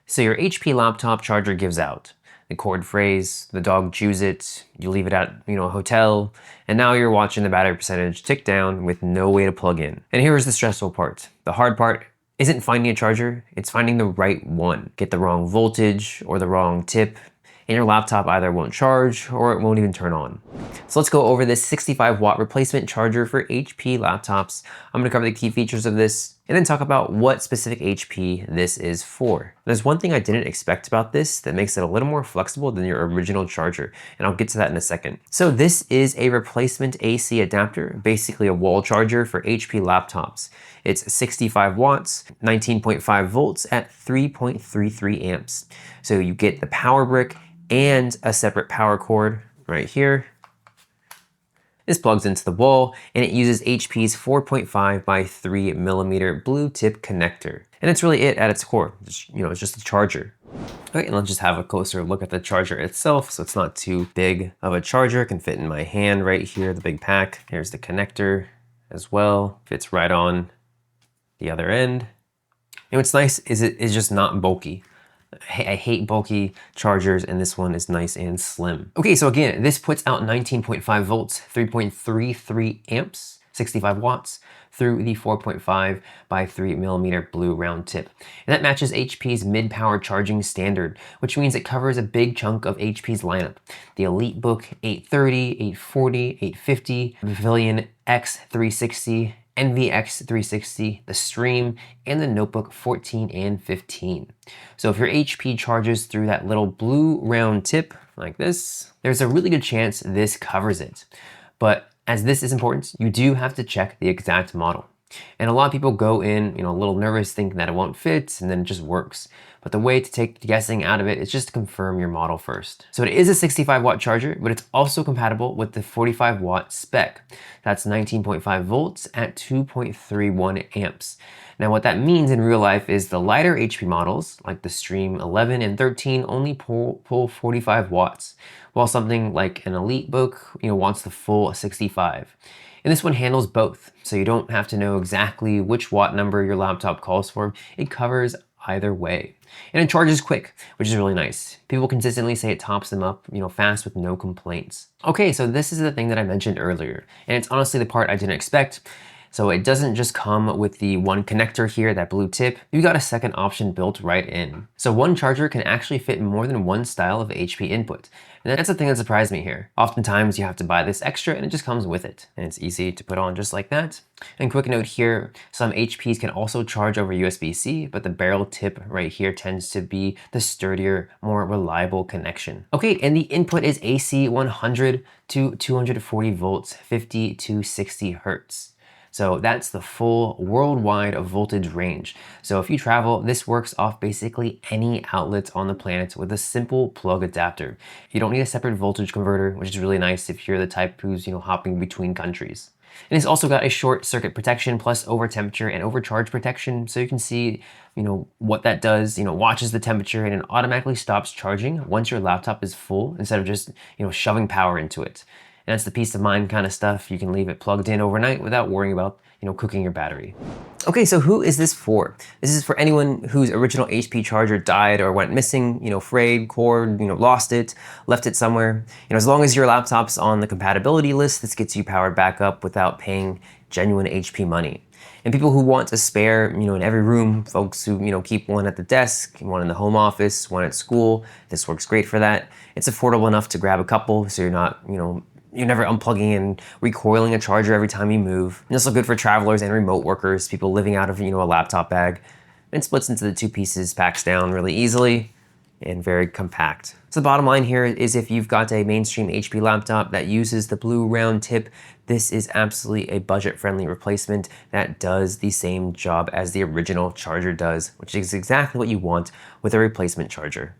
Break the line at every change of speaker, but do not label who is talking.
So your HP laptop charger gives out. The cord frays, the dog chews it, you leave it at, a hotel, and now you're watching the battery percentage tick down with no way to plug in. And here's the stressful part. The hard part isn't finding a charger, it's finding the right one. Get the wrong voltage or the wrong tip, and your laptop either won't charge or it won't even turn on. So let's go over this 65 watt replacement charger for HP laptops. I'm gonna cover the key features of this and then talk about what specific HP this is for. There's one thing I didn't expect about this that makes it a little more flexible than your original charger, and I'll get to that in a second. So this is a replacement AC adapter, basically a wall charger for HP laptops. It's 65 watts, 19.5 volts at 3.33 amps. So you get the power brick and a separate power cord right here. This plugs into the wall and it uses HP's 4.5 by 3 millimeter blue tip connector. And it's really it at its core. It's just a charger. Okay, and let's just have a closer look at the charger itself. So it's not too big of a charger. It can fit in my hand right here, the big pack. Here's the connector as well. Fits right on the other end. And what's nice is it is just not bulky. I hate bulky chargers, and this one is nice and slim. Okay, so again, this puts out 19.5 volts, 3.33 amps, 65 watts through the 4.5 by 3 millimeter blue round tip. And that matches HP's mid-power charging standard, which means it covers a big chunk of HP's lineup. The EliteBook 830, 840, 850, Pavilion X360, NVX360, the Stream, and the Notebook 14 and 15. So if your HP charges through that little blue round tip like this, there's a really good chance this covers it. But as this is important, you do have to check the exact model. And a lot of people go in, a little nervous thinking that it won't fit and then it just works. But the way to take the guessing out of it is just to confirm your model first. So it is a 65 watt charger, but it's also compatible with the 45 watt spec. That's 19.5 volts at 2.31 amps. Now what that means in real life is the lighter HP models, like the Stream 11 and 13, only pull 45 watts, while something like an EliteBook, wants the full 65. And this one handles both, so you don't have to know exactly which watt number your laptop calls for. It covers either way. And it charges quick, which is really nice. People consistently say it tops them up, fast with no complaints. Okay, so this is the thing that I mentioned earlier, and it's honestly the part I didn't expect. So it doesn't just come with the one connector here, that blue tip, you got a second option built right in. So one charger can actually fit more than one style of HP input. And that's the thing that surprised me here. Oftentimes you have to buy this extra and it just comes with it. And it's easy to put on just like that. And quick note here, some HPs can also charge over USB-C, but the barrel tip right here tends to be the sturdier, more reliable connection. Okay, and the input is AC 100 to 240 volts, 50 to 60 hertz. So that's the full worldwide voltage range. So if you travel, this works off basically any outlet on the planet with a simple plug adapter. You don't need a separate voltage converter, which is really nice if you're the type who's hopping between countries. And it's also got a short circuit protection plus over temperature and overcharge protection. So you can see, what that does, watches the temperature and it automatically stops charging once your laptop is full instead of just, shoving power into it. And that's the peace of mind kind of stuff. You can leave it plugged in overnight without worrying about, cooking your battery. Okay, so who is this for? This is for anyone whose original HP charger died or went missing, frayed, cord, lost it, left it somewhere. As long as your laptop's on the compatibility list, this gets you powered back up without paying genuine HP money. And people who want a spare, in every room, folks who, keep one at the desk, one in the home office, one at school, this works great for that. It's affordable enough to grab a couple so you're not, you're never unplugging and recoiling a charger every time you move. And it's also good for travelers and remote workers, people living out of, a laptop bag. And it splits into the two pieces, packs down really easily, and very compact. So the bottom line here is if you've got a mainstream HP laptop that uses the blue round tip, this is absolutely a budget-friendly replacement that does the same job as the original charger does, which is exactly what you want with a replacement charger.